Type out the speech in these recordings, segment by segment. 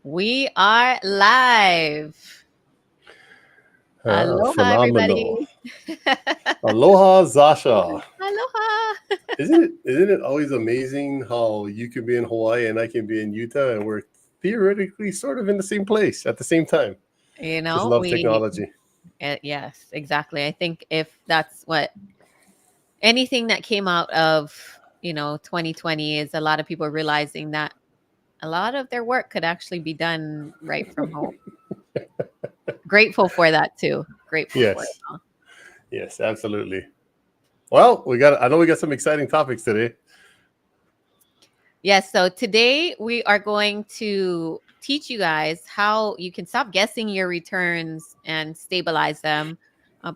We are live. Aloha, Phenomenal. everybody. Aloha, Zasha. Aloha. Isn't it always amazing how you can be in Hawaii and I can be in Utah and we're theoretically sort of in the same place at the same time. You Just know, love we, technology. yes, exactly. I think if that's what anything that came out of, 2020 is a lot of people realizing that a lot of their work could actually be done right from home. Grateful for that too. Grateful for it. Yes. Yes, absolutely. Well, I know we got some exciting topics today. Yes, so today we are going to teach you guys how you can stop guessing your returns and stabilize them,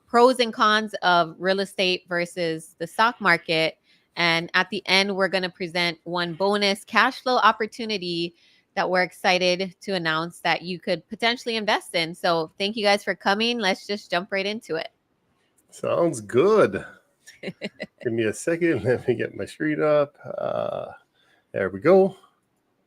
pros and cons of real estate versus the stock market. And at the end, we're going to present one bonus cash flow opportunity that we're excited to announce that you could potentially invest in. So thank you guys for coming. Let's just jump right into it. Sounds good. Give me a second. Let me get my screen up. There we go.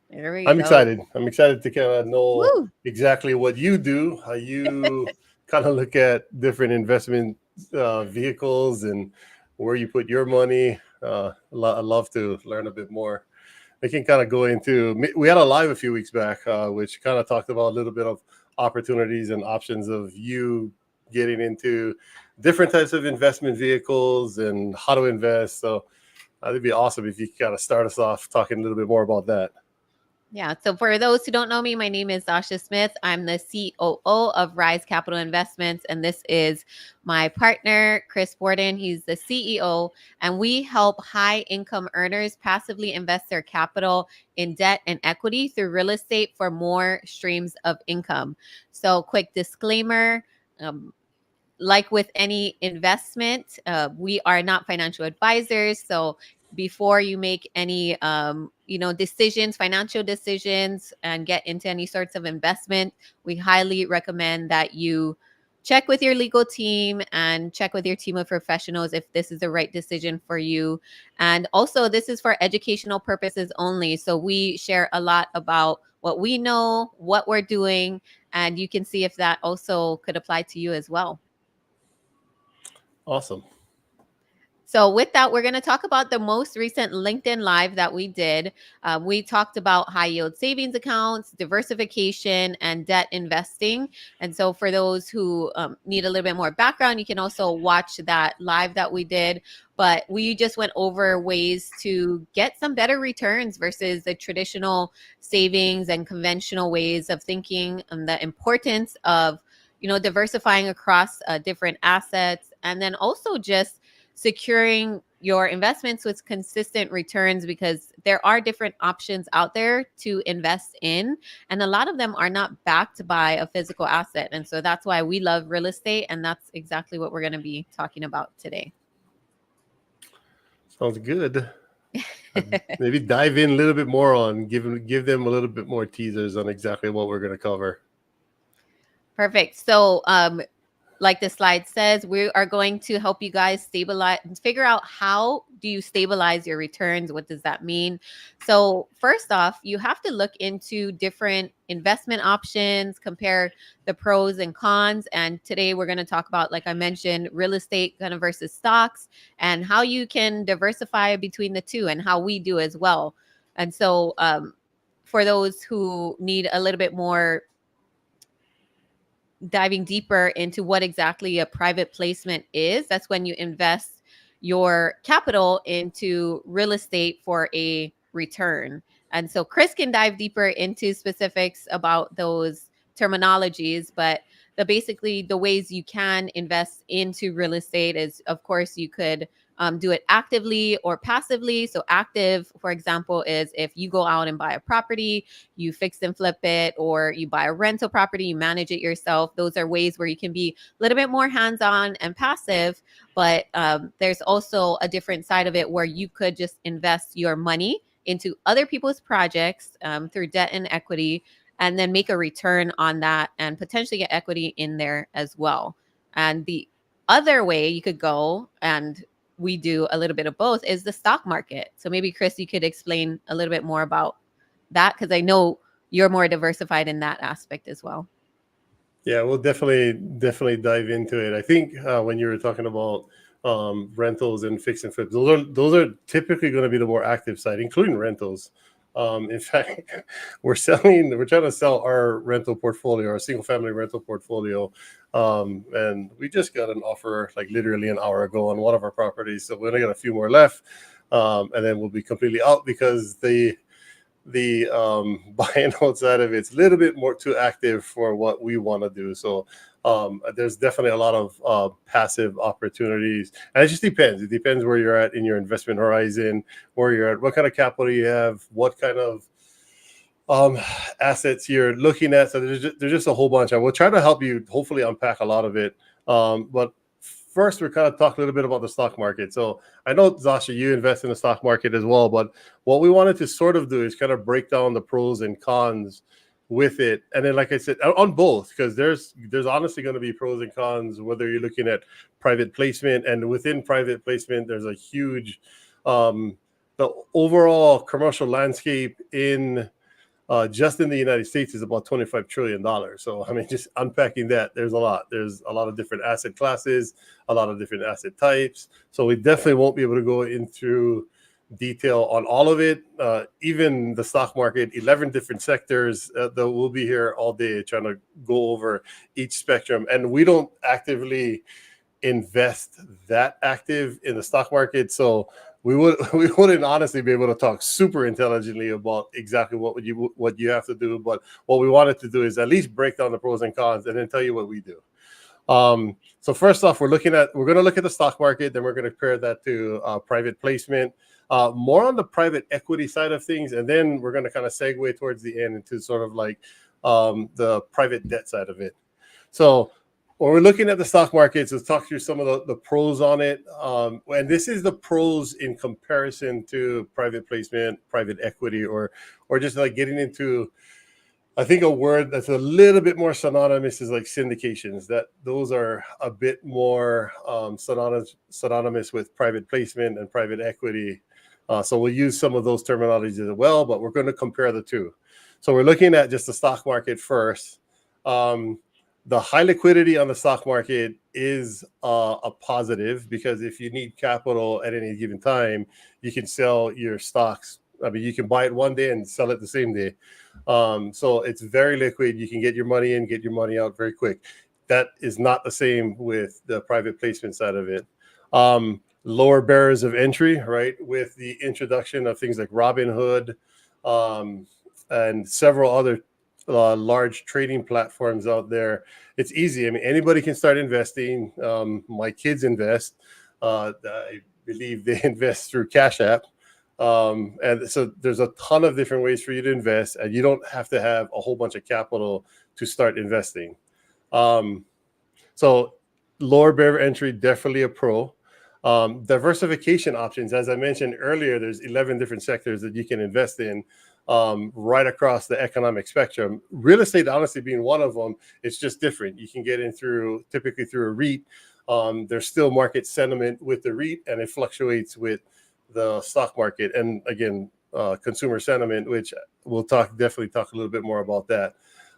There we I'm go. excited. I'm excited to kind of know Woo! exactly what you do, how you kind of look at different investment vehicles and where you put your money. I'd love to learn a bit more. We can kind of go into. We had a live a few weeks back, which kind of talked about a little bit of opportunities and options of you getting into different types of investment vehicles and how to invest. So it'd be awesome if you kind of start us off talking a little bit more about that. Yeah. So for those who don't know me, my name is Zasha Smith. I'm the COO of Rise Capital Investments, and this is my partner, Chris Borden. He's the CEO, and we help high income earners passively invest their capital in debt and equity through real estate for more streams of income. So, quick disclaimer. Like with any investment, we are not financial advisors. So before you make any, decisions, financial decisions, and get into any sorts of investment, we highly recommend that you check with your legal team and check with your team of professionals if this is the right decision for you. And also, this is for educational purposes only. So we share a lot about what we know, what we're doing, and you can see if that also could apply to you as well. Awesome. So, with that, we're going to talk about the most recent LinkedIn Live that we did. We talked about high yield savings accounts, diversification, and debt investing. And so, for those who need a little bit more background, you can also watch that live that we did. But we just went over ways to get some better returns versus the traditional savings and conventional ways of thinking, and the importance of diversifying across different assets, and then also just securing your investments with consistent returns, because there are different options out there to invest in, and a lot of them are not backed by a physical asset. And so that's why we love real estate, and that's exactly what we're going to be talking about today. Sounds good. Maybe dive in a little bit more on give them a little bit more teasers on exactly what we're going to cover. Perfect. So like the slide says, we are going to help you guys stabilize, figure out how do you stabilize your returns? What does that mean? So first off, you have to look into different investment options, compare the pros and cons. And today we're going to talk about, like I mentioned, real estate kind of versus stocks, and how you can diversify between the two, and how we do as well. And so for those who need a little bit more diving deeper into what exactly a private placement is, that's when you invest your capital into real estate for a return. And so Chris can dive deeper into specifics about those terminologies, but basically the ways you can invest into real estate is, of course, you could do it actively or passively. So active, for example, is if you go out and buy a property, you fix and flip it, or you buy a rental property, you manage it yourself. Those are ways where you can be a little bit more hands-on and passive. But there's also a different side of it where you could just invest your money into other people's projects through debt and equity, and then make a return on that and potentially get equity in there as well. And the other way you could go, and we do a little bit of both, is the stock market. So maybe Chris, you could explain a little bit more about that, because I know you're more diversified in that aspect as well. Yeah, we'll definitely dive into it. I think when you were talking about rentals and fix and flips, those are typically going to be the more active side, including rentals. In fact, we're trying to sell our rental portfolio, our single family rental portfolio, and we just got an offer like literally an hour ago on one of our properties. So we only got a few more left, and then we'll be completely out because the buy and hold side of it's a little bit more too active for what we want to do. So there's definitely a lot of passive opportunities, and it just depends. It depends where you're at in your investment horizon, where you're at, what kind of capital you have, what kind of assets you're looking at. So there's just a whole bunch. I will try to help you hopefully unpack a lot of it. But first, we're kind of talk a little bit about the stock market. So I know, Zasha, you invest in the stock market as well, but what we wanted to sort of do is kind of break down the pros and cons with it. And then, like I said, on both, because there's honestly going to be pros and cons, whether you're looking at private placement, and within private placement, there's a huge, the overall commercial landscape in just in the United States is about $25 trillion. So, I mean, just unpacking that, there's a lot. There's a lot of different asset classes, a lot of different asset types. So we definitely won't be able to go into detail on all of it. Even the stock market, 11 different sectors that we'll be here all day trying to go over each spectrum. And we don't actively invest that active in the stock market. So we wouldn't honestly be able to talk super intelligently about exactly what you have to do. But what we wanted to do is at least break down the pros and cons and then tell you what we do. So first off, we're going to look at the stock market, then we're going to compare that to private placement, more on the private equity side of things, and then we're going to kind of segue towards the end into sort of like the private debt side of it. So when we're looking at the stock markets, let's talk through some of the pros on it. And this is the pros in comparison to private placement, private equity, or just like getting into, I think a word that's a little bit more synonymous is like syndications. That those are a bit more synonymous with private placement and private equity. So we'll use some of those terminologies as well, but we're going to compare the two. So we're looking at just the stock market first. The high liquidity on the stock market is a positive, because if you need capital at any given time, you can sell your stocks. I mean, you can buy it one day and sell it the same day. So it's very liquid. You can get your money in, get your money out very quick. That is not the same with the private placement side of it. Lower barriers of entry, right? With the introduction of things like Robinhood and several other large trading platforms out there, it's easy. I mean, anybody can start investing. My kids invest. I believe they invest through Cash App. And so there's a ton of different ways for you to invest, and you don't have to have a whole bunch of capital to start investing. So lower barrier entry, definitely a pro. Diversification options, as I mentioned earlier, there's 11 different sectors that you can invest in right across the economic spectrum. Real estate, honestly, being one of them, it's just different. You can get in typically through a REIT. There's still market sentiment with the REIT, and it fluctuates with the stock market, and again, consumer sentiment, which we'll definitely talk a little bit more about that.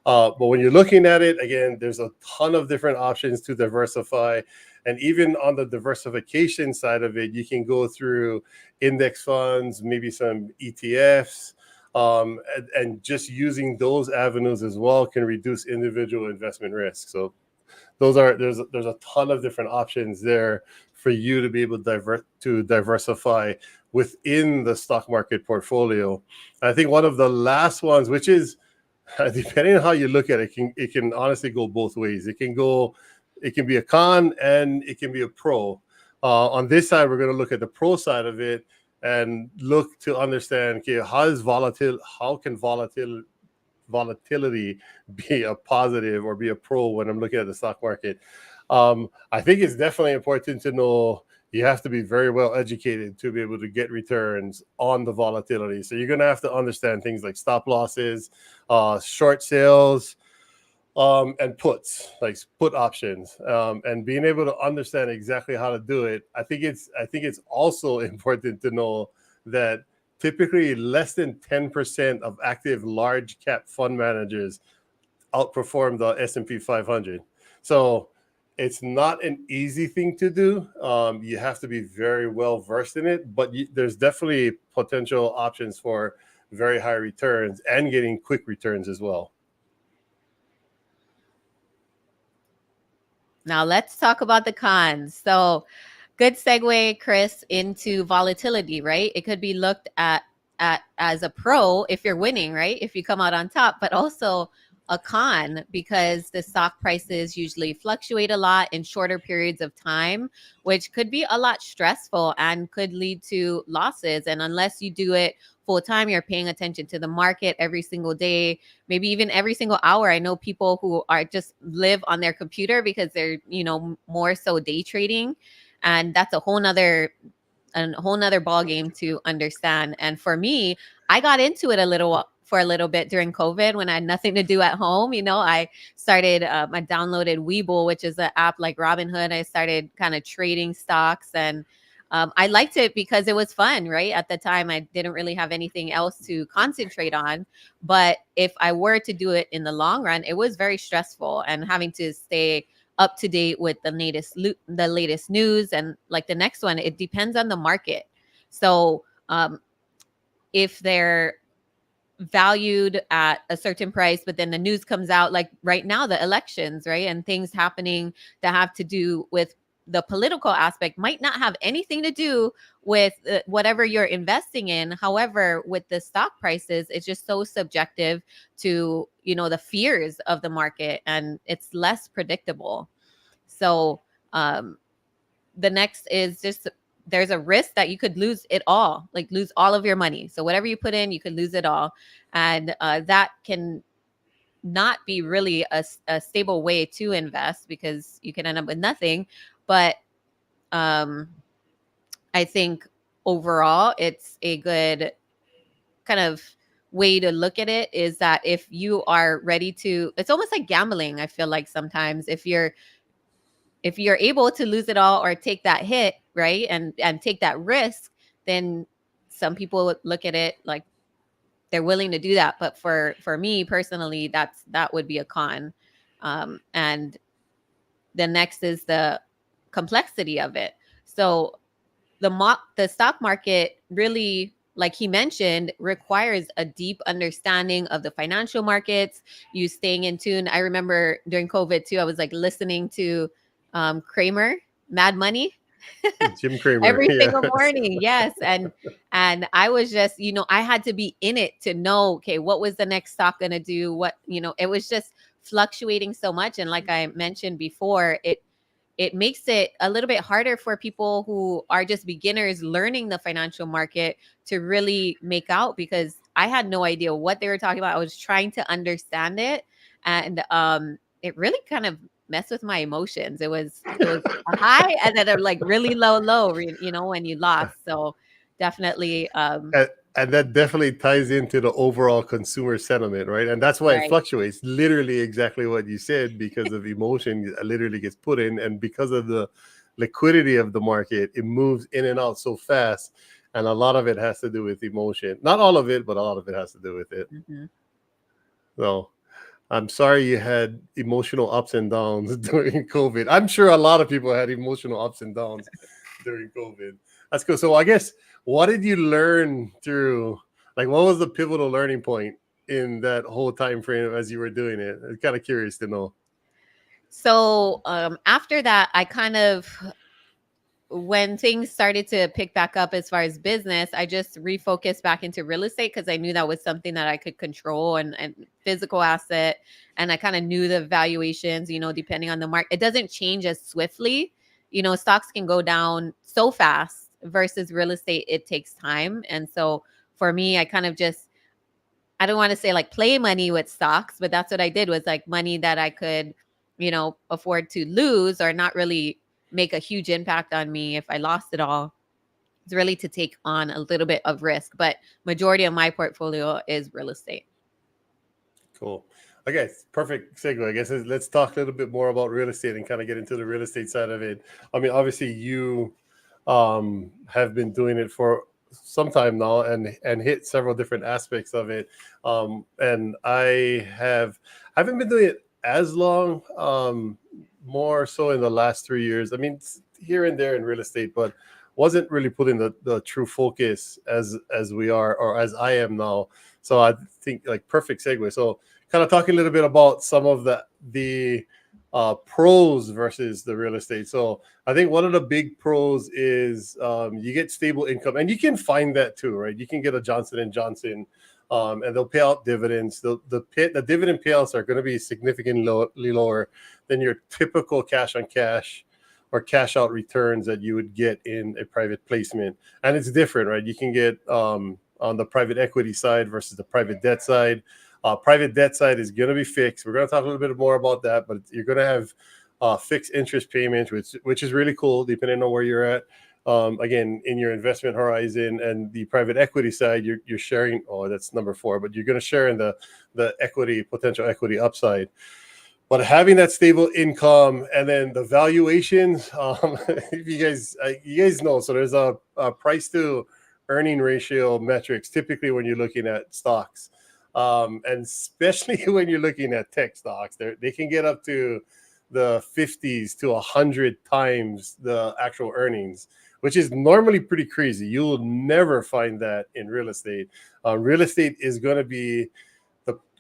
But when you're looking at it, again, there's a ton of different options to diversify. And even on the diversification side of it, you can go through index funds, maybe some ETFs, and just using those avenues as well can reduce individual investment risk. So there's a ton of different options there for you to be able to diversify within the stock market portfolio. I think one of the last ones, which is depending on how you look at it, it can honestly go both ways. It can be a con and it can be a pro. On this side, we're going to look at the pro side of it and look to understand, okay, how can volatility be a positive or be a pro when I'm looking at the stock market. I think it's definitely important to know you have to be very well educated to be able to get returns on the volatility. So you're going to have to understand things like stop losses, short sales, and puts, like put options, and being able to understand exactly how to do it. I think it's also important to know that typically less than 10% of active large cap fund managers outperform the S&P 500. So it's not an easy thing to do. You have to be very well versed in it, but there's definitely potential options for very high returns and getting quick returns as well. Now let's talk about the cons. So good segue, Chris, into volatility, right? It could be looked at as a pro if you're winning, right? If you come out on top, but also a con because the stock prices usually fluctuate a lot in shorter periods of time, which could be a lot stressful and could lead to losses. And unless you do it full time, you're paying attention to the market every single day, maybe even every single hour. I know people who are just live on their computer because they're, more so day trading. And that's a whole nother ball game to understand. And for me, I got into it for a little bit during COVID when I had nothing to do at home. I started, I downloaded Webull, which is an app like Robinhood. I started kind of trading stocks, and I liked it because it was fun, right? At the time, I didn't really have anything else to concentrate on. But if I were to do it in the long run, it was very stressful, and having to stay up to date with the latest news. And like the next one, it depends on the market. So if they're valued at a certain price, but then the news comes out, like right now, the elections, right? And things happening that have to do with the political aspect might not have anything to do with whatever you're investing in. However, with the stock prices, it's just so subjective to, the fears of the market, and it's less predictable. So the next is just there's a risk that you could lose it all, like lose all of your money. So whatever you put in, you could lose it all. And that can not be really a stable way to invest because you can end up with nothing. But I think overall, it's a good kind of way to look at it is that if you are ready to, it's almost like gambling. I feel like sometimes if you're able to lose it all or take that hit, right, and take that risk, then some people look at it like they're willing to do that. But for me personally, that would be a con. And the next is the complexity of it. So the stock market really, like he mentioned, requires a deep understanding of the financial markets, you staying in tune. I remember during COVID too, I was like listening to Kramer, Mad Money, Jim Cramer. every Yeah. single morning. Yes. And I was just, I had to be in it to know, okay, what was the next stock going to do? What, it was just fluctuating so much. And like I mentioned before, it makes it a little bit harder for people who are just beginners learning the financial market to really make out, because I had no idea what they were talking about. I was trying to understand it. And it really kind of messed with my emotions. It was a high and then a like really low, when you lost. So definitely. And that definitely ties into the overall consumer sentiment, right? And that's why it fluctuates. Literally exactly what you said, because of emotion literally gets put in, and because of the liquidity of the market, it moves in and out so fast. And a lot of it has to do with emotion. Not all of it, but a lot of it has to do with it. Mm-hmm. So I'm sorry you had emotional ups and downs during COVID. I'm sure a lot of people had emotional ups and downs during COVID. That's cool. So I guess, what did you learn through, like, what was the pivotal learning point in that whole time frame as you were doing it? I'm kind of curious to know. So after that, I kind of, when things started to pick back up as far as business, I just refocused back into real estate because I knew that was something that I could control, and physical asset. And I kind of knew the valuations, depending on the market. It doesn't change as swiftly. Stocks can go down so fast versus real estate. It takes time. And so for me, I kind of just, I don't want to say like play money with stocks, but that's what I did, was like money that I could, afford to lose or not really make a huge impact on me if I lost it all. It's really to take on a little bit of risk, but majority of my portfolio is real estate. Cool. Okay, perfect segue. I guess let's talk a little bit more about real estate and kind of get into the real estate side of it. I mean, obviously you have been doing it for some time now and hit several different aspects of it. And I haven't been doing it as long, more so in the last 3 years. I mean, here and there in real estate, but wasn't really putting the true focus as we are, or as I am now. So I think like perfect segue. So kind of talking a little bit about some of the pros versus the real estate. So I think one of the big pros is you get stable income, and you can find that too, right? You can get a Johnson and Johnson, and they'll pay out dividends. The dividend payouts are going to be significantly lower than your typical cash on cash or cash out returns that you would get in a private placement. And it's different, right? You can get on the private equity side versus the private debt side. Private debt side is going to be fixed. We're going to talk a little bit more about that, but you're going to have fixed interest payments, which is really cool, depending on where you're at. Again, in your investment horizon. And the private equity side, you're sharing. Oh, that's number 4, but you're going to share in the potential equity upside. But having that stable income, and then the valuations, if you guys know, so there's a price to earning ratio metrics typically when you're looking at stocks. And especially when you're looking at tech stocks, they can get up to the 50s to 100 times the actual earnings, which is normally pretty crazy. You will never find that in real estate. Real estate is going to be,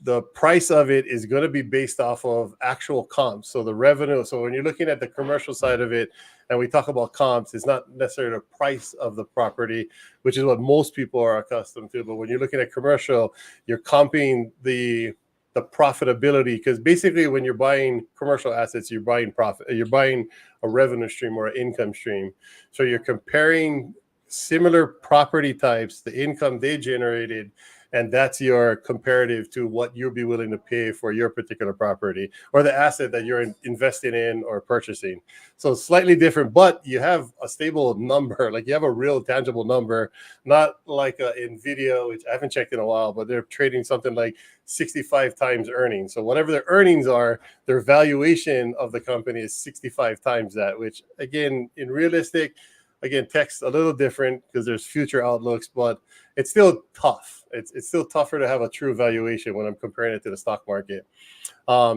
the price of it is going to be based off of actual comps. So the revenue. So when you're looking at the commercial side of it, and we talk about comps, it's not necessarily the price of the property, which is what most people are accustomed to. But when you're looking at commercial, you're comping the profitability, because basically when you're buying commercial assets, you're buying profit, you're buying a revenue stream or an income stream. So you're comparing similar property types, the income they generated, and that's your comparative to what you'll be willing to pay for your particular property or the asset that you're investing in or purchasing. So slightly different, but you have a stable number, like you have a real tangible number, not like Nvidia, which I haven't checked in a while, but they're trading something like 65 times earnings. So whatever their earnings are, their valuation of the company is 65 times that, which again, in realistic, again, tech's a little different because there's future outlooks, but it's still tough. It's still tougher to have a true valuation when I'm comparing it to the stock market.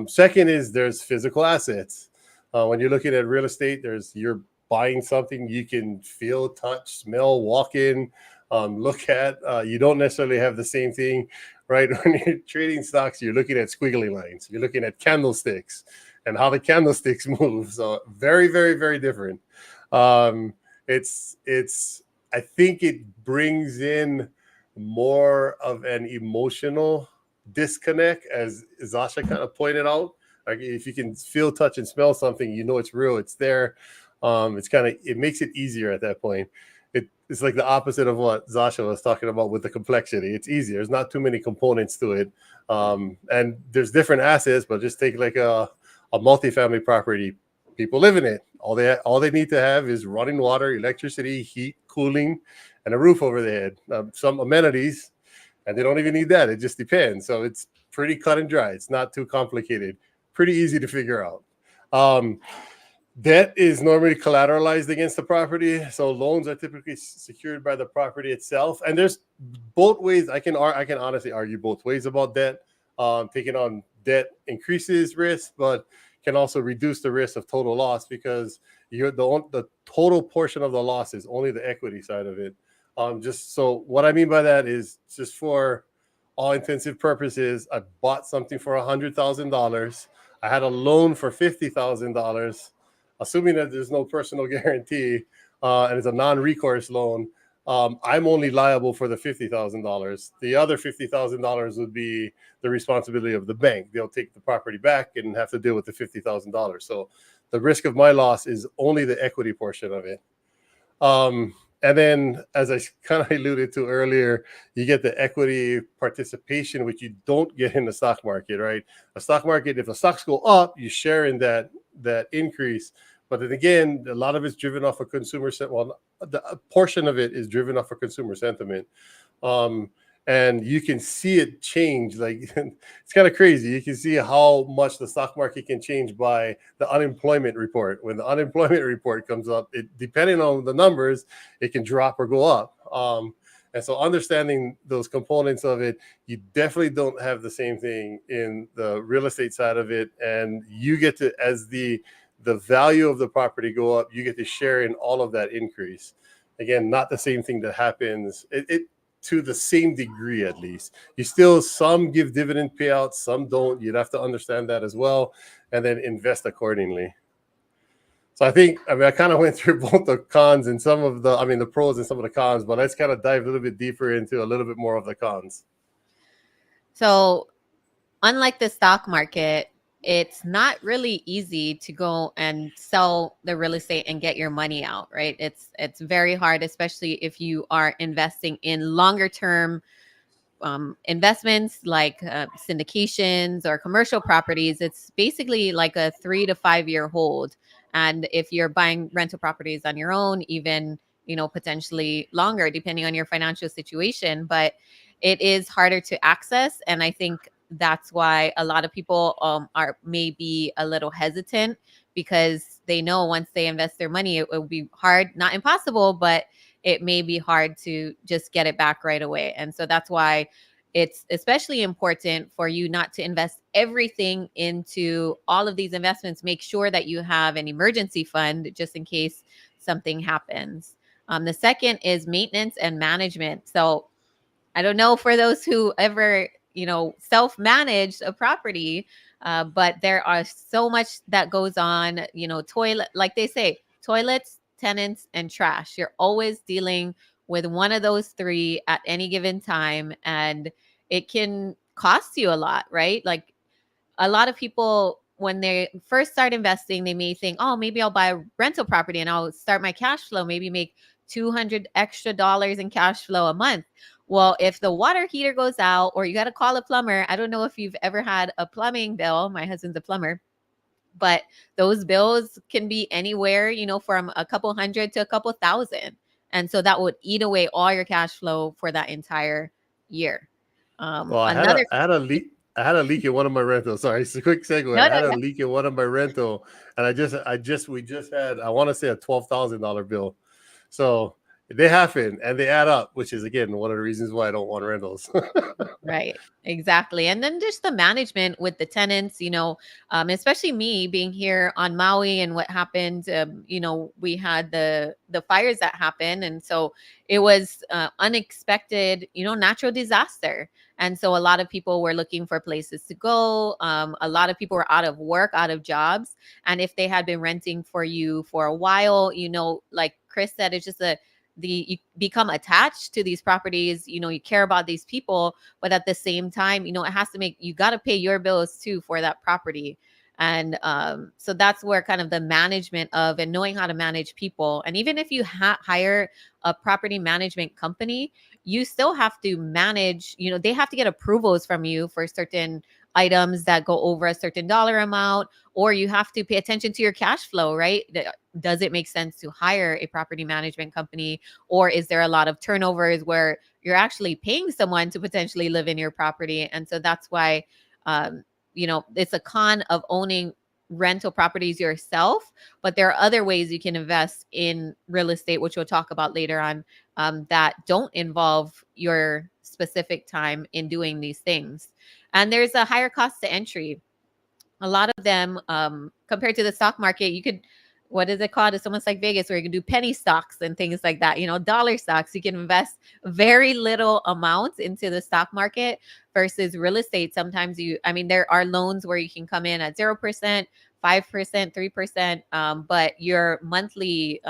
Second is there's physical assets. When you're looking at real estate, you're buying something you can feel, touch, smell, walk in, look at. You don't necessarily have the same thing, right? When you're trading stocks, you're looking at squiggly lines. You're looking at candlesticks and how the candlesticks move. So very, very, very different. I think it brings in more of an emotional disconnect, as Zasha kind of pointed out. Like if you can feel, touch, and smell something, you know it's real, it's there. It makes it easier at that point. It's like the opposite of what Zasha was talking about with the complexity. It's easier. There's not too many components to it. And there's different assets, but just take like a multifamily property. People live in it. All they need to have is running water, electricity, heat, cooling, and a roof over their head. Some amenities, and they don't even need that. It just depends. So it's pretty cut and dry. It's not too complicated. Pretty easy to figure out. Debt is normally collateralized against the property, so loans are typically secured by the property itself. And there's both ways. I can honestly argue both ways about debt. Taking on debt increases risk, but can also reduce the risk of total loss, because the total portion of the loss is only the equity side of it. Just so what I mean by that is, just for all intensive purposes, I bought something for $100,000. I had a loan for $50,000, assuming that there's no personal guarantee, and it's a non-recourse loan. I'm only liable for the $50,000. The other $50,000 would be the responsibility of the bank. They'll take the property back and have to deal with the $50,000. So the risk of my loss is only the equity portion of it. And then, as I kind of alluded to earlier, you get the equity participation, which you don't get in the stock market, right? The stock market, if the stocks go up, you share in that increase. But then again, a lot of it's driven off of consumer sentiment. Well, a portion of it is driven off of consumer sentiment. And you can see it change. Like, it's kind of crazy. You can see how much the stock market can change by the unemployment report. When the unemployment report comes up, depending on the numbers, it can drop or go up. And so understanding those components of it, you definitely don't have the same thing in the real estate side of it. And you get to, as the value of the property go up, you get to share in all of that increase. Again, not the same thing that happens. It to the same degree, at least. You still, some give dividend payouts, some don't. You'd have to understand that as well, and then invest accordingly. So I kind of went through both the cons and some of the pros and some of the cons, but let's kind of dive a little bit deeper into a little bit more of the cons. So, unlike the stock market, it's not really easy to go and sell the real estate and get your money out, right? It's very hard, especially if you are investing in longer term investments like syndications or commercial properties. It's basically like a 3 to 5 year hold. And if you're buying rental properties on your own, even, potentially longer, depending on your financial situation. But it is harder to access. And I think that's why a lot of people are maybe a little hesitant, because they know once they invest their money, it will be hard, not impossible, but it may be hard to just get it back right away. And so that's why it's especially important for you not to invest everything into all of these investments. Make sure that you have an emergency fund just in case something happens. The second is maintenance and management. So I don't know for those who ever, self-managed a property, but there are so much that goes on, toilet, like they say, toilets, tenants, and trash. You're always dealing with one of those three at any given time, and it can cost you a lot, right? Like a lot of people, when they first start investing, they may think, oh, maybe I'll buy a rental property and I'll start my cash flow, maybe make $200 extra in cash flow a month. Well, if the water heater goes out or you got to call a plumber, I don't know if you've ever had a plumbing bill. My husband's a plumber, but those bills can be anywhere, from a couple hundred to a couple thousand. And so that would eat away all your cash flow for that entire year. Well, Another, I had a leak. I had a leak in one of my rentals. Sorry, it's a quick segue. no, I no, had a no. leak in one of my rental, and we just had, I want to say, a $12,000 bill. So they happen and they add up, which is again one of the reasons why I don't want rentals. Right. Exactly. And then just the management with the tenants, especially me being here on Maui and what happened, we had the fires that happened. And so it was unexpected, natural disaster. And so a lot of people were looking for places to go. A lot of people were out of work, out of jobs. And if they had been renting for you for a while, like Chris said, it's just you become attached to these properties, you care about these people, but at the same time, it has to you got to pay your bills too for that property. And so that's where kind of the management of and knowing how to manage people. And even if you hire a property management company, you still have to manage, they have to get approvals from you for certain items that go over a certain dollar amount, or you have to pay attention to your cash flow, right? Does it make sense to hire a property management company, or is there a lot of turnovers where you're actually paying someone to potentially live in your property? And so that's why, it's a con of owning rental properties yourself, but there are other ways you can invest in real estate, which we'll talk about later on, that don't involve your specific time in doing these things. And there's a higher cost to entry. A lot of them, compared to the stock market, you could, what is it called? It's almost like Vegas, where you can do penny stocks and things like that, dollar stocks. You can invest very little amounts into the stock market versus real estate. Sometimes there are loans where you can come in at 0%, 5%, 3%, but your monthly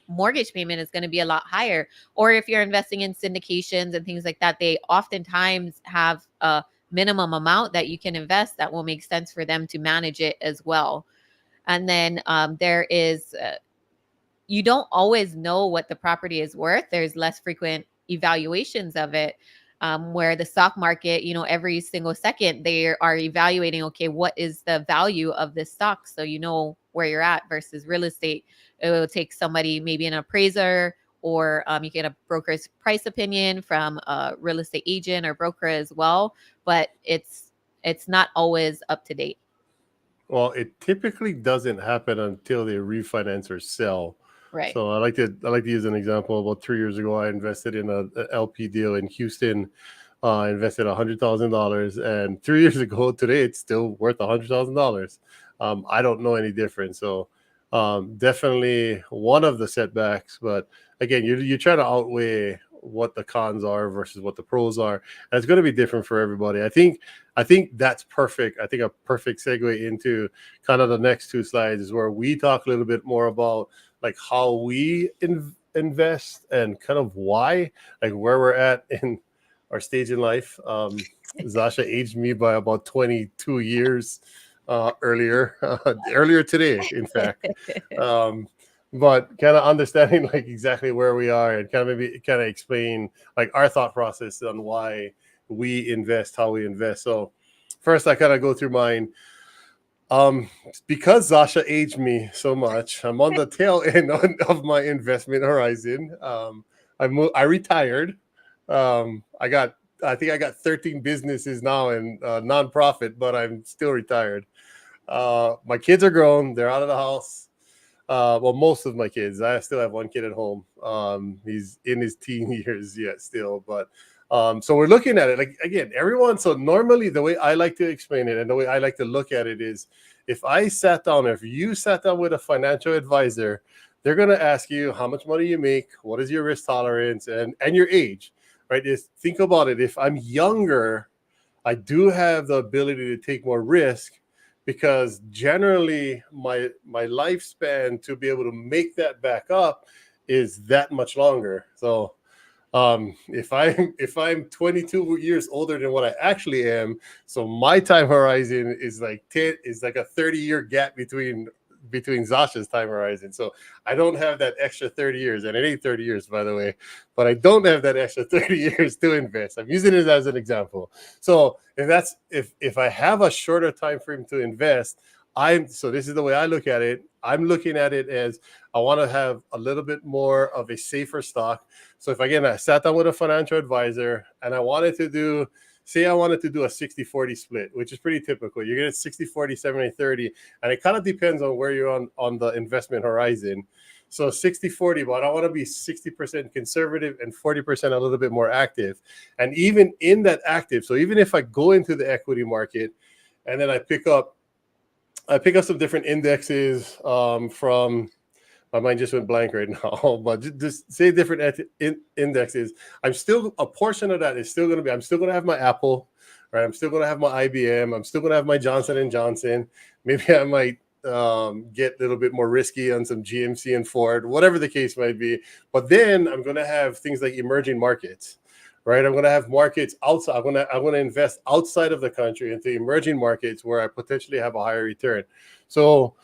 mortgage payment is going to be a lot higher. Or if you're investing in syndications and things like that, they oftentimes have a minimum amount that you can invest that will make sense for them to manage it as well. And then there is, you don't always know what the property is worth. There's less frequent evaluations of it, where the stock market, every single second they are evaluating, okay, what is the value of this stock? So where you're at. Versus real estate, it will take somebody, maybe an appraiser, or you get a broker's price opinion from a real estate agent or broker as well. But it's not always up to date. Well, it typically doesn't happen until they refinance or sell. Right. So I like to use an example. About 3 years ago, I invested in a LP deal in Houston. I invested $100,000, and 3 years ago today, it's still worth $100,000. I don't know any different. So definitely one of the setbacks. But again, you try to outweigh what the cons are versus what the pros are, and it's going to be different for everybody. I think that's perfect. I think a perfect segue into kind of the next two slides is where we talk a little bit more about like how we invest and kind of why, like where we're at in our stage in life. Zasha aged me by about 22 years earlier today, in fact. Um, but kind of understanding like exactly where we are and kind of maybe kind of explain like our thought process on why we invest, how we invest. So first, I kind of go through mine. Because Zasha aged me so much, I'm on the tail end of my investment horizon. I retired. I think I got 13 businesses now and nonprofit, but I'm still retired. My kids are grown; they're out of the house. Well, most of my kids. I still have one kid at home. He's in his teen years yet still, but so we're looking at it like again, everyone. So normally the way I like to explain it and the way I like to look at it is if I sat down, if you sat down with a financial advisor, they're going to ask you how much money you make, what is your risk tolerance, and your age, right? Is think about it. If I'm younger, I do have the ability to take more risk because generally my lifespan to be able to make that back up is that much longer. So if I'm 22 years older than what I actually am, so my time horizon is like 10 is like a 30-year gap between Zasha's time horizon. So I don't have that extra 30 years, and it ain't 30 years, by the way, but I don't have that extra 30 years to invest. I'm using it as an example. So if I have a shorter time frame to invest, so this is the way I look at it. I'm looking at it as I want to have a little bit more of a safer stock. So if again I sat down with a financial advisor and I wanted to do a 60-40 split, which is pretty typical. You're getting 60-40, 70-30, and it kind of depends on where you're on the investment horizon. So 60-40, but I want to be 60% conservative and 40% a little bit more active. And even in that active, so even if I go into the equity market and then I pick up some different indexes from my mind just went blank right now, but just say different indexes. I'm still a portion of that is still going to be. I'm still going to have my Apple, right? I'm still going to have my IBM. I'm still going to have my Johnson and Johnson. Maybe I might get a little bit more risky on some GMC and Ford, whatever the case might be. But then I'm going to have things like emerging markets, right? I'm going to have markets outside. I'm going to invest outside of the country into emerging markets where I potentially have a higher return. So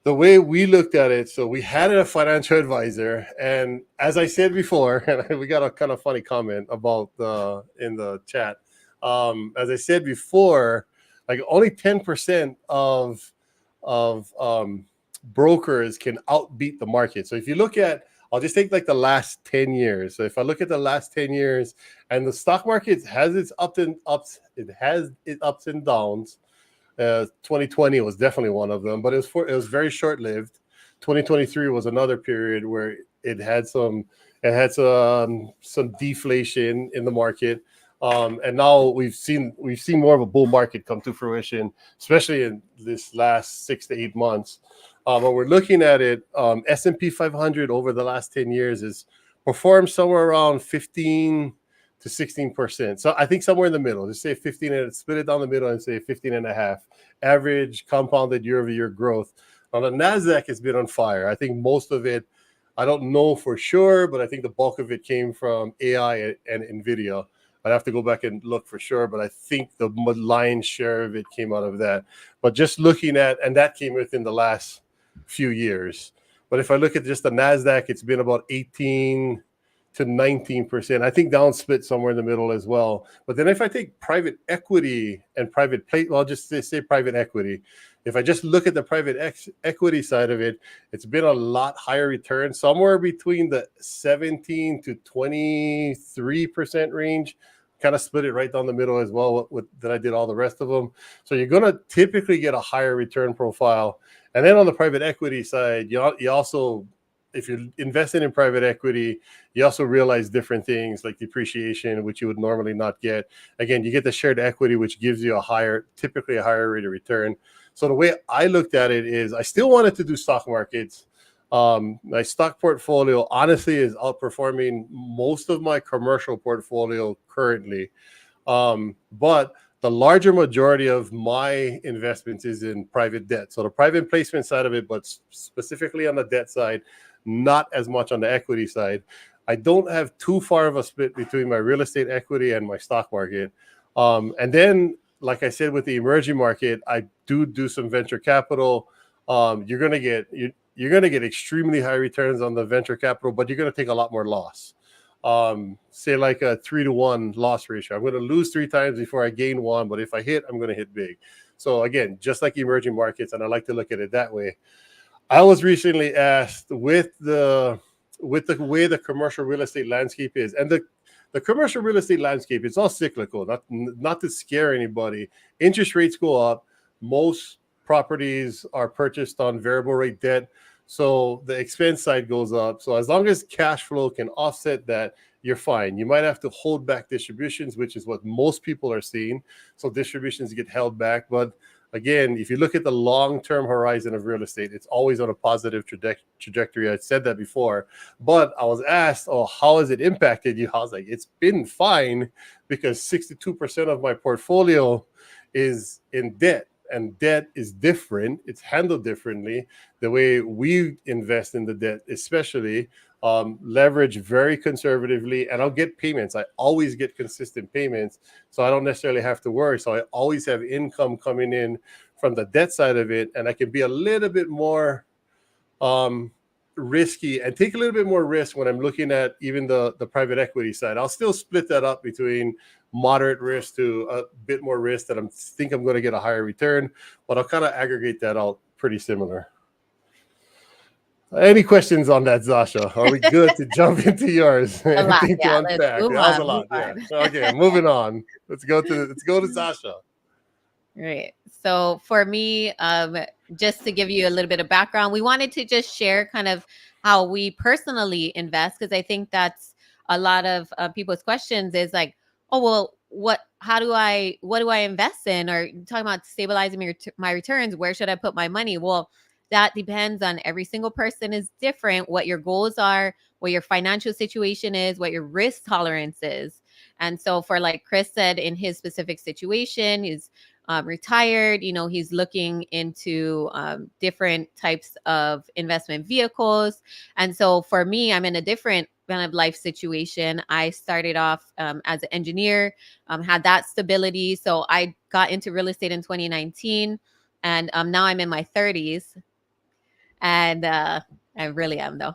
the way we looked at it, so we had a financial advisor, and as I said before, and we got a kind of funny comment about in the chat. As I said before, like only 10% of brokers can outbeat the market. So if you look at, I'll just take like the last 10 years. So if I look at the last 10 years, and the stock market has its ups and downs. 2020 was definitely one of them, but it was very short lived. 2023 was another period where it had some deflation in the market, and now we've seen more of a bull market come to fruition, especially in this last 6 to 8 months. When we're looking at it, S&P 500 over the last 10 years has performed somewhere around 15 to 16%. So I think somewhere in the middle, just say 15 and split it down the middle and say 15 and a half average compounded year-over-year growth. On the NASDAQ, it's been on fire. I think most of it, I don't know for sure, but I think the bulk of it came from AI and NVIDIA. I'd have to go back and look for sure, but I think the lion's share of it came out of that. But just looking at, and that came within the last few years. But if I look at just the NASDAQ, it's been about 18 to 19%. I think down split somewhere in the middle as well. But then if I take private equity and private plate, well, I'll just say private equity. If I just look at the private equity side of it, it's been a lot higher return, somewhere between the 17 to 23% range. Kind of split it right down the middle as well that I did all the rest of them. So you're going to typically get a higher return profile. And then on the private equity side, you also if you're investing in private equity, you also realize different things like depreciation, which you would normally not get. Again, you get the shared equity, which gives you typically a higher rate of return. So the way I looked at it is I still wanted to do stock markets. My stock portfolio honestly is outperforming most of my commercial portfolio currently. But the larger majority of my investments is in private debt. So the private placement side of it, but specifically on the debt side, not as much on the equity side. I don't have too far of a split between my real estate equity and my stock market. And then, like I said, with the emerging market, I do some venture capital. You're gonna get extremely high returns on the venture capital, but you're gonna take a lot more loss. Say like a 3-to-1 loss ratio. I'm going to lose 3 times before I gain 1, but if I hit, I'm going to hit big. So again, just like emerging markets, and I like to look at it that way. I was recently asked with the way the commercial real estate landscape is, and the commercial real estate landscape, it's all cyclical, not to scare anybody. Interest rates go up. Most properties are purchased on variable rate debt. So the expense side goes up. So as long as cash flow can offset that, you're fine. You might have to hold back distributions, which is what most people are seeing. So distributions get held back. But again, if you look at the long-term horizon of real estate, it's always on a positive trajectory. I said that before. But I was asked, oh, how has it impacted you? I was like, it's been fine because 62% of my portfolio is in debt. And debt is different. It's handled differently. The way we invest in the debt, especially, leverage very conservatively, and I'll get payments. I always get consistent payments, so I don't necessarily have to worry. So I always have income coming in from the debt side of it, and I can be a little bit more risky and take a little bit more risk when I'm looking at even the private equity side. I'll still split that up between moderate risk to a bit more risk that I think I'm going to get a higher return, but I'll kind of aggregate that out pretty similar. Any questions on that, Zasha? Are we good to jump into yours? A lot, Anything yeah. to unpack? Let's move That was on, a lot. move Yeah. on. Okay, moving on. Let's go to Zasha. Right. So for me, just to give you a little bit of background, we wanted to just share kind of how we personally invest, because I think that's a lot of people's questions is like, oh, well, what do I invest in? Or talking about stabilizing my returns, where should I put my money? Well, that depends on every single person is different, what your goals are, what your financial situation is, what your risk tolerance is. And so for like Chris said, in his specific situation, he's retired, he's looking into different types of investment vehicles. And so for me, I'm in a different kind of life situation. I started off as an engineer, had that stability. So I got into real estate in 2019, and now I'm in my 30s. And I really am, though.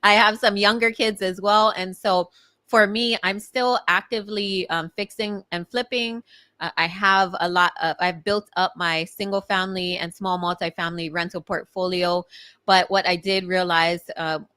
I have some younger kids as well. And so for me, I'm still actively fixing and flipping. I've built up my single family and small multifamily rental portfolio. But what I did realize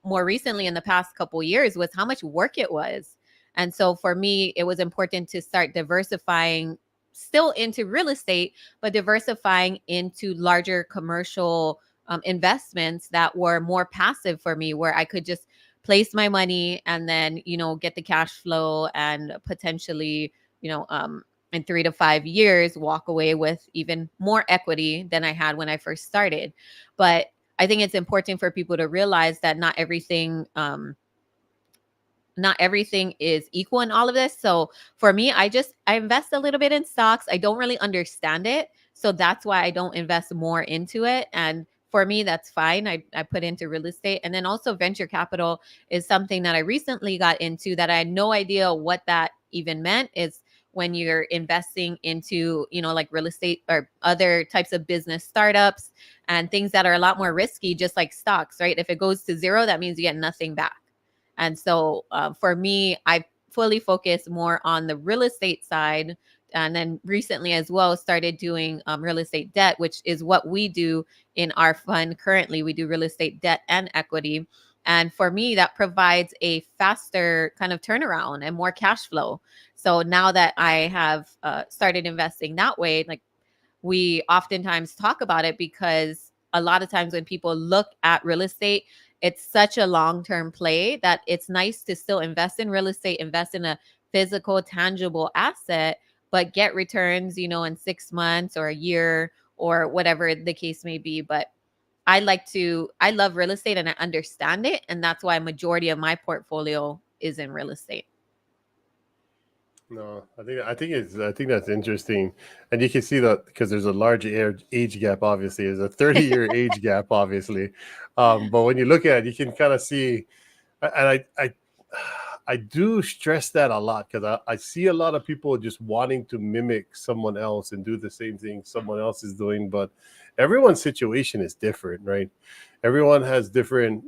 more recently in the past couple of years was how much work it was. And so for me, it was important to start diversifying still into real estate, but diversifying into larger commercial investments that were more passive for me, where I could just place my money and then, get the cash flow and potentially, in 3 to 5 years, walk away with even more equity than I had when I first started. But I think it's important for people to realize that not everything is equal in all of this. So for me, I invest a little bit in stocks. I don't really understand it. So that's why I don't invest more into it. And for me, that's fine. I put into real estate. And then also venture capital is something that I recently got into that I had no idea what that even meant. Is when you're investing into, like real estate or other types of business startups and things that are a lot more risky, just like stocks, right? If it goes to zero, that means you get nothing back. And so for me, I fully focus more on the real estate side. And then recently as well, started doing real estate debt, which is what we do in our fund currently. We do real estate debt and equity. And for me, that provides a faster kind of turnaround and more cash flow. So now that I have started investing that way, like we oftentimes talk about it, because a lot of times when people look at real estate, it's such a long-term play that it's nice to still invest in real estate, invest in a physical, tangible asset, but get returns, in 6 months or a year or whatever the case may be. But I love real estate and I understand it. And that's why a majority of my portfolio is in real estate. No, I think that's interesting, and you can see that because there's a large age gap. Obviously, there's a 30-year age gap, obviously, but when you look at it, you can kind of see, and I do stress that a lot because I see a lot of people just wanting to mimic someone else and do the same thing someone else is doing, but everyone's situation is different, right? Everyone has different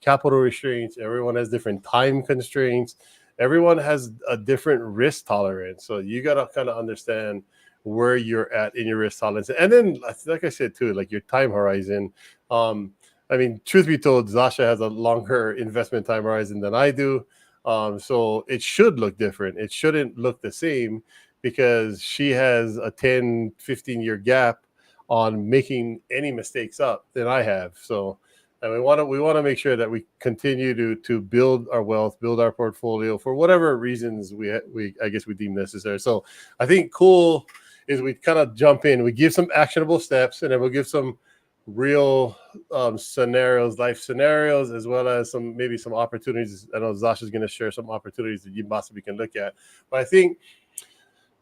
capital restraints. Everyone has different time constraints. Everyone has a different risk tolerance. So you got to kind of understand where you're at in your risk tolerance. And then, like I said, too, like your time horizon. I mean, truth be told, Zasha has a longer investment time horizon than I do. So it should look different. It shouldn't look the same because she has a 10, 15-year gap on making any mistakes up than I have. So, and we want to make sure that we continue to build our wealth, build our portfolio for whatever reasons we I guess we deem necessary. So I think cool is we kind of jump in, we give some actionable steps, and then we'll give some real scenarios, life scenarios, as well as maybe some opportunities. I know Zasha's going to share some opportunities that you possibly can look at. But I think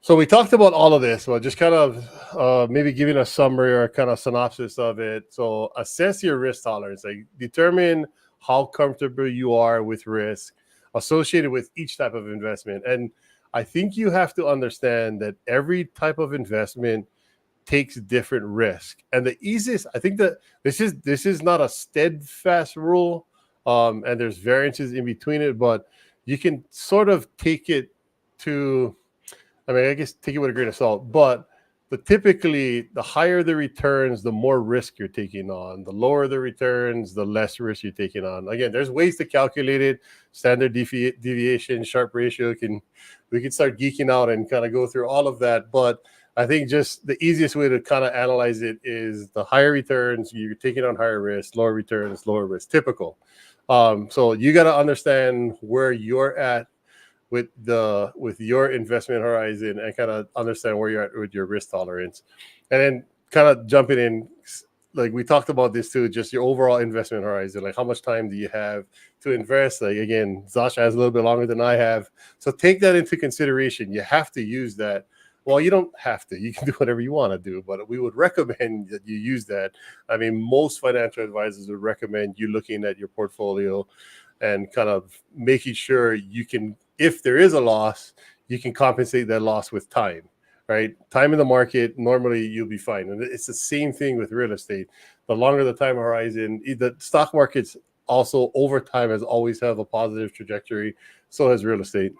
so. We talked about all of this, but just kind of maybe giving a summary or a kind of synopsis of it. So assess your risk tolerance, like determine how comfortable you are with risk associated with each type of investment. And I think you have to understand that every type of investment takes different risk. And the easiest, I think that this is not a steadfast rule, and there's variances in between it, but you can sort of take it to, I mean, I guess take it with a grain of salt, but typically the higher the returns, the more risk you're taking on. The lower the returns, the less risk you're taking on. Again, there's ways to calculate it. Standard deviation, Sharpe ratio. We can start geeking out and kind of go through all of that. But I think just the easiest way to kind of analyze it is the higher returns, you're taking on higher risk, lower returns, lower risk, typical. So you got to understand where you're at with your investment horizon and kind of understand where you're at with your risk tolerance. And then kind of jumping in, like we talked about this too, just your overall investment horizon, like how much time do you have to invest? Like again, Zasha has a little bit longer than I have. So take that into consideration. You have to use that. Well, you don't have to. You can do whatever you want to do, but we would recommend that you use that. I mean, most financial advisors would recommend you looking at your portfolio and kind of making sure you can, if there is a loss, you can compensate that loss with time, right? Time in the market, normally you'll be fine. And it's the same thing with real estate. The longer the time horizon, the stock markets also over time has always have a positive trajectory. So has real estate.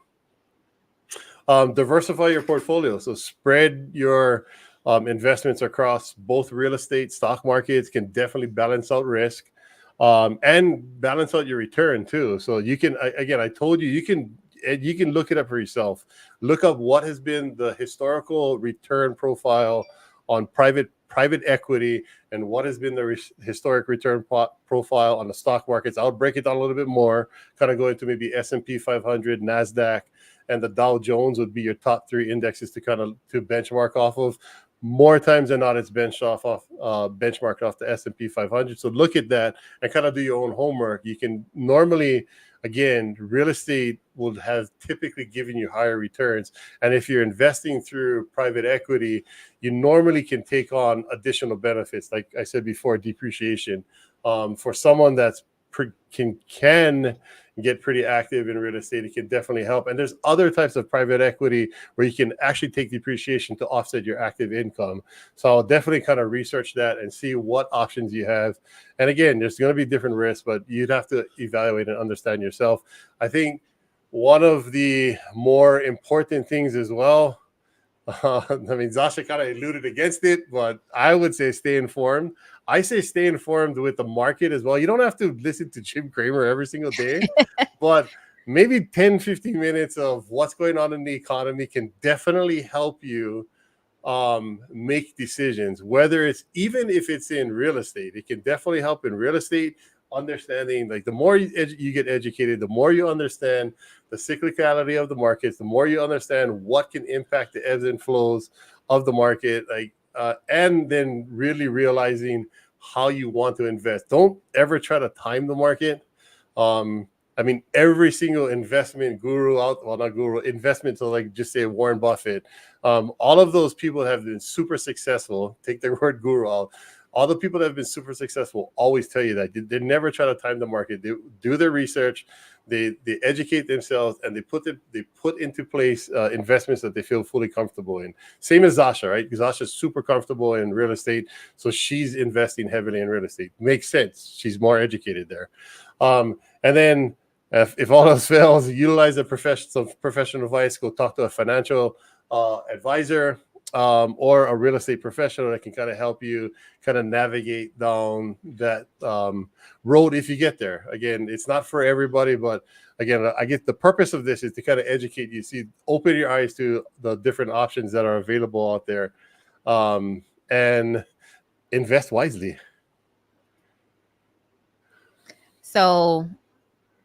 Diversify your portfolio. So spread your investments across both real estate, stock markets can definitely balance out risk. And balance out your return too. So you can, again, I told you, you can look it up for yourself. Look up what has been the historical return profile on private equity and what has been the historic return profile on the stock markets. I'll break it down a little bit more, kind of go into maybe S&P 500, NASDAQ, and the Dow Jones would be your top three indexes to kind of to benchmark off of. More times than not, it's benchmarked off the S&P 500. So look at that and kind of do your own homework. You can normally, again, real estate will have typically given you higher returns. And if you're investing through private equity, you normally can take on additional benefits. Like I said before, depreciation. For someone that's can get pretty active in real estate, it can definitely help. And there's other types of private equity where you can actually take depreciation to offset your active income. So I'll definitely kind of research that and see what options you have. And again, there's going to be different risks, but you'd have to evaluate and understand yourself. I think one of the more important things as well, I mean, Zasha kind of alluded against it, but I would say stay informed. I say stay informed with the market as well. You don't have to listen to Jim Cramer every single day, but maybe 10, 15 minutes of what's going on in the economy can definitely help you make decisions, whether it's, even if it's in real estate, it can definitely help in real estate, understanding, like the more you get educated, the more you understand the cyclicality of the markets, the more you understand what can impact the ebbs and flows of the market, like and then really realizing how you want to invest. Don't ever try to time the market. um I mean, every single investment guru out, well, not guru, investment, so like just say Warren Buffett, all of those people have been super successful. Take the word guru out. All the people that have been super successful always tell you that they never try to time the market. They do their research, they educate themselves, and they put into place investments that they feel fully comfortable in. Same as Zasha, right? Because Zasha's super comfortable in real estate, so she's investing heavily in real estate. Makes sense. She's more educated there. And then if all else fails, utilize a professional advice. Go talk to a financial advisor, or a real estate professional that can kind of help you kind of navigate down that road if you get there. Again, it's not for everybody, but again, I get the purpose of this is to kind of educate you, see, open your eyes to the different options that are available out there, and invest wisely. So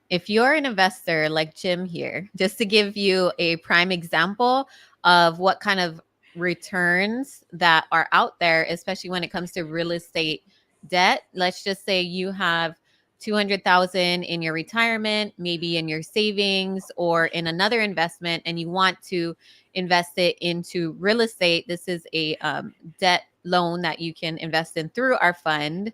if you're an investor like Jim here, just to give you a prime example of what kind of returns that are out there, especially when it comes to real estate debt, let's just say you have 200,000 in your retirement, maybe in your savings or in another investment, and you want to invest it into real estate. This is a debt loan that you can invest in through our fund.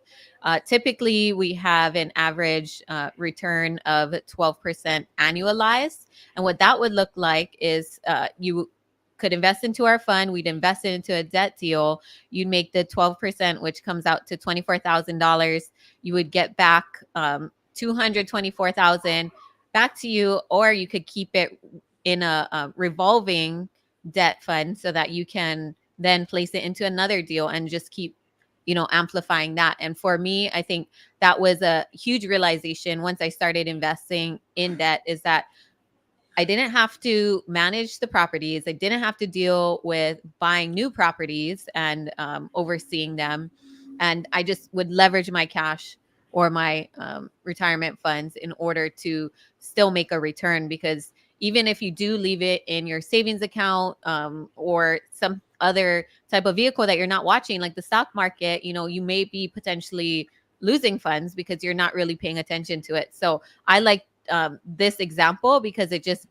Typically, we have an average return of 12% annualized. And what that would look like is you could invest into our fund. We'd invest it into a debt deal. You'd make the 12%, which comes out to $24,000. You would get back $224,000 back to you, or you could keep it in a revolving debt fund so that you can then place it into another deal and just keep amplifying that. And for me, I think that was a huge realization once I started investing in debt, is that I didn't have to manage the properties. I didn't have to deal with buying new properties and overseeing them. And I just would leverage my cash or my retirement funds in order to still make a return. Because even if you do leave it in your savings account or some other type of vehicle that you're not watching, like the stock market, you may be potentially losing funds because you're not really paying attention to it. So I like this example because it just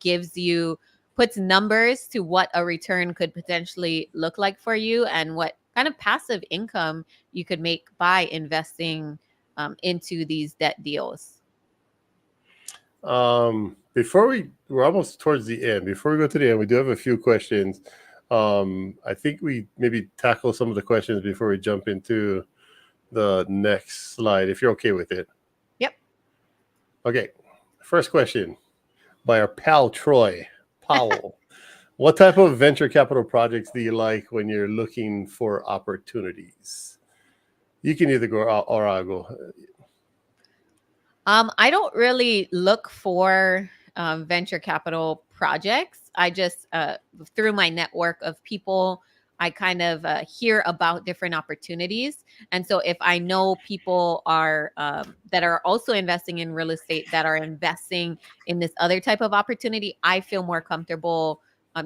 puts numbers to what a return could potentially look like for you and what kind of passive income you could make by investing into these debt deals. We're almost towards the end. Before we go to the end, we do have a few questions. I think we maybe tackle some of the questions before we jump into the next slide, if you're okay with it. Yep. Okay. First question by our pal Troy Powell. What type of venture capital projects do you like when you're looking for opportunities? You can either go or I'll go. I don't really look for venture capital projects. I just, through my network of people, I kind of hear about different opportunities. And so if I know people are that are also investing in real estate, that are investing in this other type of opportunity, I feel more comfortable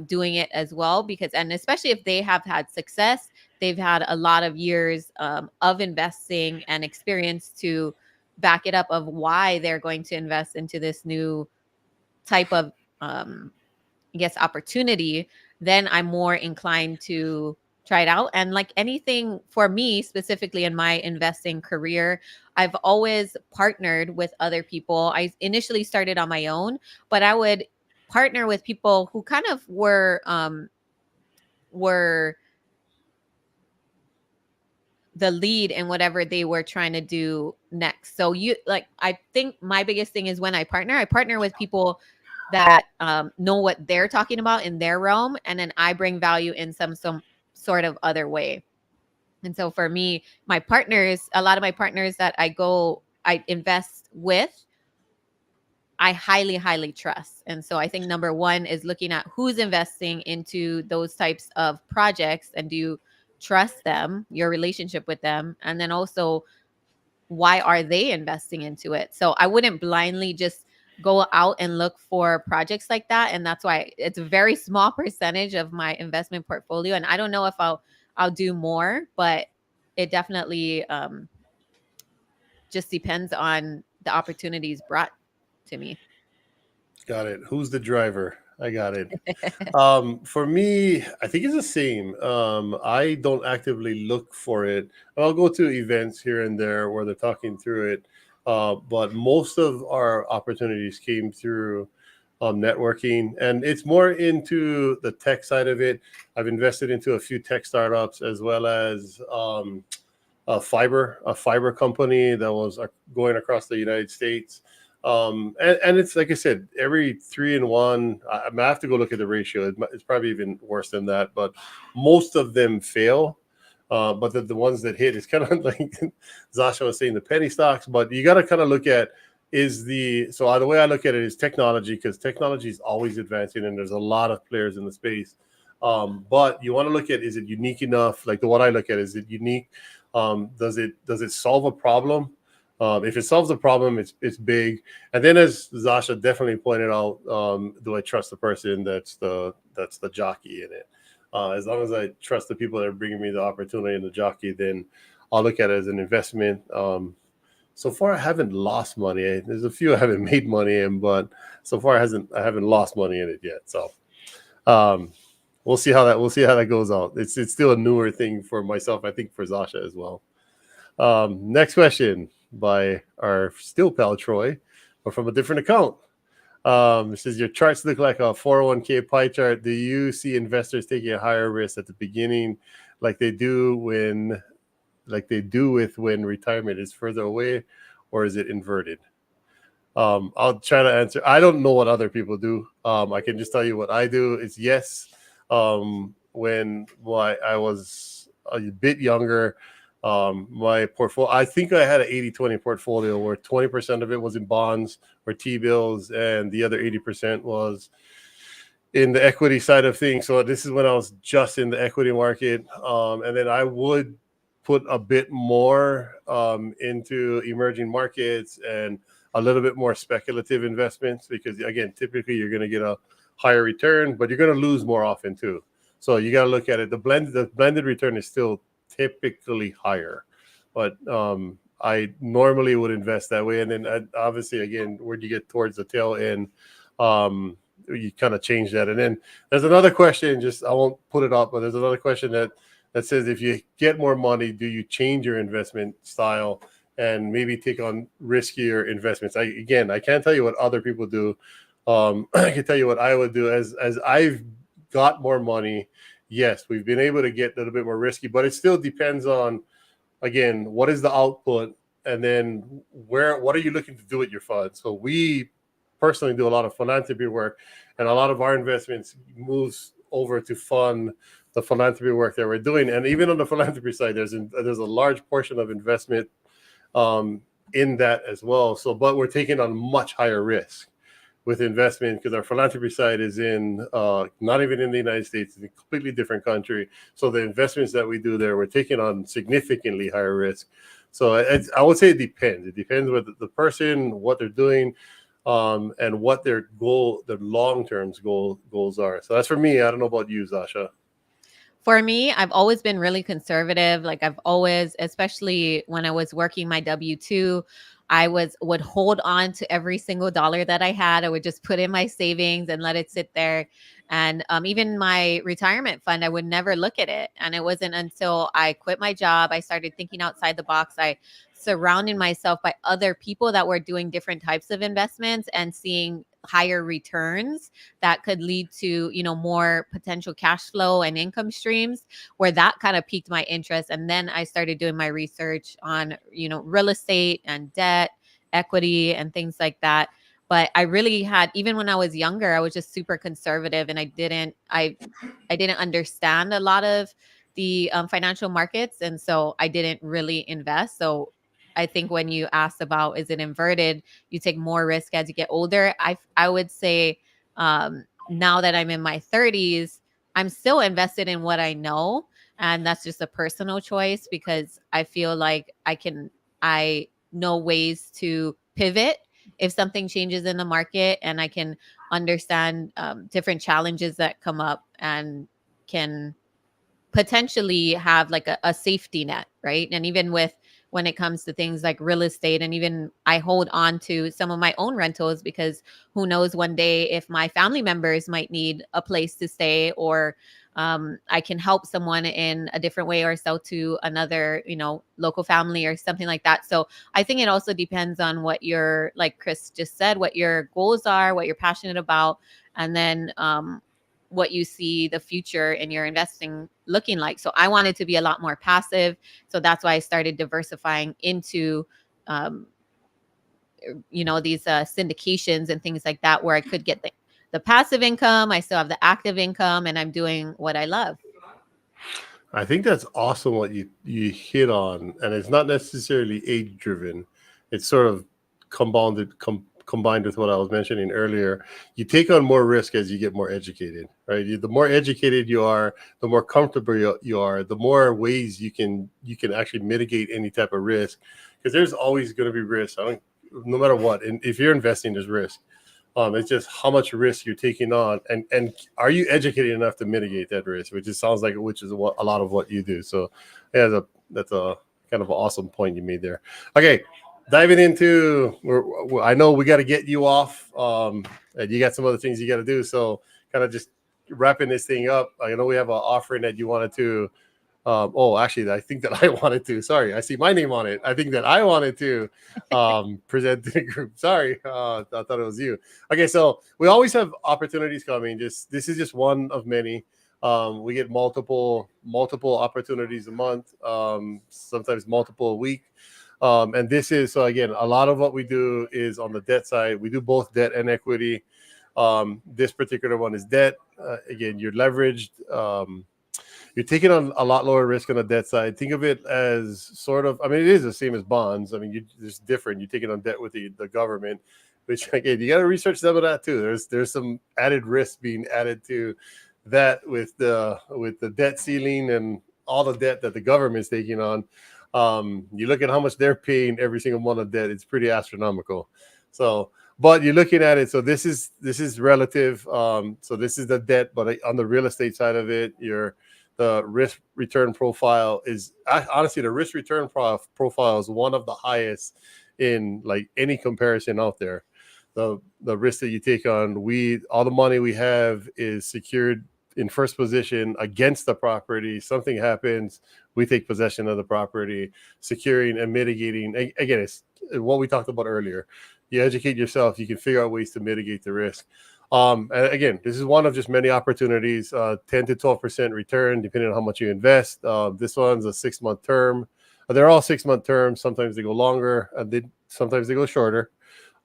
doing it as well. And especially if they have had success, they've had a lot of years of investing and experience to back it up of why they're going to invest into this new type of opportunity, then I'm more inclined to try it out. And like anything for me, specifically in my investing career, I've always partnered with other people. I initially started on my own, but I would partner with people who kind of were the lead in whatever they were trying to do next. So I think my biggest thing is when I partner with people that know what they're talking about in their realm, and then I bring value in some sort of other way. And so for me, a lot of my partners that I invest with, I highly, highly trust. And so I think number one is looking at who's investing into those types of projects, and do you trust them, your relationship with them? And then also, why are they investing into it? So I wouldn't blindly just go out and look for projects like that. And that's why it's a very small percentage of my investment portfolio. And I don't know if I'll do more, but it definitely just depends on the opportunities brought to me. Got it. Who's the driver? I got it. For me, I think it's the same. I don't actively look for it. I'll go to events here and there where they're talking through it. But most of our opportunities came through networking, and it's more into the tech side of it. I've invested into a few tech startups as well as a fiber company that was going across the United States. And it's like I said, every 3 and 1. I might have to go look at the ratio. It's probably even worse than that, but most of them fail. But the ones that hit, it's kind of like Zasha was saying, the penny stocks. But you got to kind of look at the way I look at it is technology, because technology is always advancing and there's a lot of players in the space. But you want to look at, is it unique enough? Like the one I look at, is it unique? Does it solve a problem? If it solves a problem, it's big. And then, as Zasha definitely pointed out, do I trust the person that's the jockey in it? As long as I trust the people that are bringing me the opportunity and the jockey, then I'll look at it as an investment. So far, I haven't lost money. There's a few I haven't made money in, but so far I haven't lost money in it yet. So we'll see how that goes out. It's still a newer thing for myself. I think for Zasha as well. Next question by our still pal Troy, but from a different account. It says your charts look like a 401k pie chart. Do you see investors taking a higher risk at the beginning, like they do with when retirement is further away, or is it inverted? I'll try to answer. I don't know what other people do. I can just tell you what I do. It's yes. When I was a bit younger, my portfolio, I think I had an 80-20 portfolio where 20% of it was in bonds or T-bills and the other 80% was in the equity side of things. So this is when I was just in the equity market. And then I would put a bit more into emerging markets and a little bit more speculative investments, because again, typically you're going to get a higher return, but you're going to lose more often too. So you got to look at it. The blended return is still typically higher, but I normally would invest that way. And then obviously, again, when you get towards the tail end, you kind of change that. And then there's another question, I won't put it up, but there's another question that says, if you get more money, do you change your investment style and maybe take on riskier investments? I can't tell you what other people do. I can tell you what I would do. As I've got more money, yes, we've been able to get a little bit more risky, but it still depends on, again, what is the output, and then what are you looking to do with your funds? So we personally do a lot of philanthropy work, and a lot of our investments moves over to fund the philanthropy work that we're doing. And even on the philanthropy side, there's a large portion of investment in that as well. So, but we're taking on much higher risk with investment, because our philanthropy side is in not even in the United States, it's a completely different country. So the investments that we do there, we're taking on significantly higher risk. So I would say it depends. It depends with the person, what they're doing, and what their long-term goals are. So that's for me. I don't know about you, Zasha. For me, I've always been really conservative. Like I've always, especially when I was working my W-2, I would hold on to every single dollar that I had. I would just put in my savings and let it sit there. And even my retirement fund, I would never look at it. And it wasn't until I quit my job, I started thinking outside the box. I surrounded myself by other people that were doing different types of investments and seeing higher returns that could lead to, more potential cash flow and income streams, where that kind of piqued my interest. And then I started doing my research on, real estate and debt, equity and things like that. But I really had, even when I was younger, I was just super conservative, and I didn't understand a lot of the financial markets. And so I didn't really invest. So I think when you asked about, is it inverted, you take more risk as you get older. I would say now that I'm in my 30s, I'm still invested in what I know. And that's just a personal choice, because I feel like I know ways to pivot if something changes in the market, and I can understand different challenges that come up and can potentially have like a safety net, right? And even with when it comes to things like real estate, and even I hold on to some of my own rentals because who knows one day if my family members might need a place to stay, or I can help someone in a different way or sell to another, local family or something like that. So I think it also depends on what your, like Chris just said, what your goals are, what you're passionate about, and then what you see the future in your investing looking like. So I wanted to be a lot more passive. So that's why I started diversifying into, these syndications and things like that, where I could get the passive income. I still have the active income, and I'm doing what I love. I think that's awesome what you hit on, and it's not necessarily age driven. It's sort of combined with what I was mentioning earlier. You take on more risk as you get more educated, right? The more educated you are, the more comfortable you are, the more ways you can actually mitigate any type of risk, because there's always going to be risk. No matter what, and if you're investing, there's risk. It's just how much risk you're taking on, and are you educated enough to mitigate that risk? Which is what a lot of what you do. So, yeah, that's a kind of an awesome point you made there. Okay, diving into, I know we got to get you off, and you got some other things you got to do. So, kind of just wrapping this thing up. I know we have an offering that you wanted to. Actually, I think that I wanted to. Sorry, I see my name on it. I think that I wanted to present to the group. Sorry, I thought it was you. Okay, so we always have opportunities coming. This is just one of many. We get multiple opportunities a month, sometimes multiple a week. And this is, so again, a lot of what we do is on the debt side. We do both debt and equity. This particular one is debt. Again, you're leveraged. You're taking on a lot lower risk on the debt side. Think of it as sort of, it is the same as bonds. It's different. You're taking on debt with the government, which again, you got to research some of that too. There's some added risk being added to that with the debt ceiling and all the debt that the government's taking on. You look at how much they're paying every single month of debt. It's pretty astronomical. So, but you're looking at it. So this is relative. So this is the debt, but on the real estate side of it, the risk return profile is honestly, the risk return profile is one of the highest in like any comparison out there. The risk that you take on, all the money we have is secured in first position against the property. Something happens, we take possession of the property, securing and mitigating. Again, it's what we talked about earlier. You educate yourself, you can figure out ways to mitigate the risk. And again, this is one of just many opportunities, 10 to 12% return, depending on how much you invest. This one's a 6-month term. They're all 6-month terms. Sometimes they go longer, and sometimes they go shorter.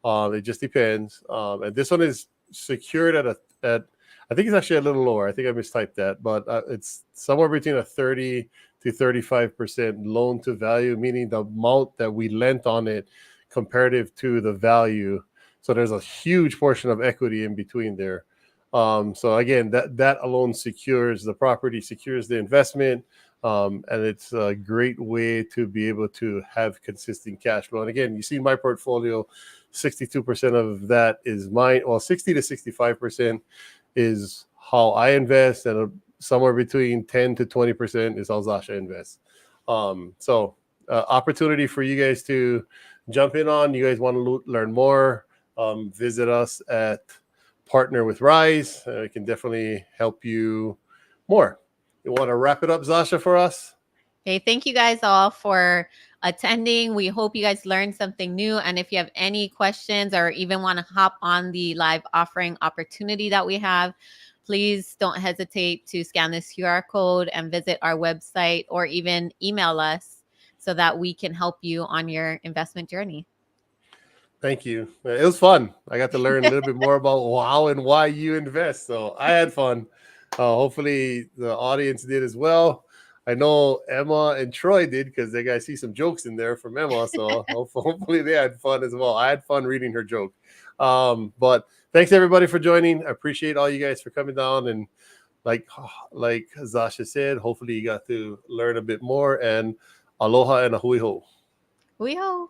It just depends. And this one is secured at I think it's actually a little lower. I think I mistyped that, but it's somewhere between a 30 to 35% loan to value, meaning the amount that we lent on it comparative to the value. So there's a huge portion of equity in between there. So again, that alone secures the property, secures the investment, and it's a great way to be able to have consistent cash flow. And again, you see my portfolio, 62% of that is mine. Well, 60 to 65% is how I invest, and somewhere between 10 to 20% is how Zasha invests. So opportunity for you guys to jump in on. You guys want to learn more, visit us at Partner with Rise. It can definitely help you more. You want to wrap it up, Zasha, for us? Okay, thank you guys all for attending. We hope you guys learned something new. And if you have any questions or even want to hop on the live offering opportunity that we have, please don't hesitate to scan this QR code and visit our website, or even email us so that we can help you on your investment journey. Thank you. It was fun. I got to learn a little bit more about how and why you invest. So I had fun. Hopefully the audience did as well. I know Emma and Troy did, because they guys see some jokes in there from Emma. So hopefully they had fun as well. I had fun reading her joke. But thanks everybody for joining. I appreciate all you guys for coming down. And like Zasha said, hopefully you got to learn a bit more. And aloha and a hui ho. Hui ho.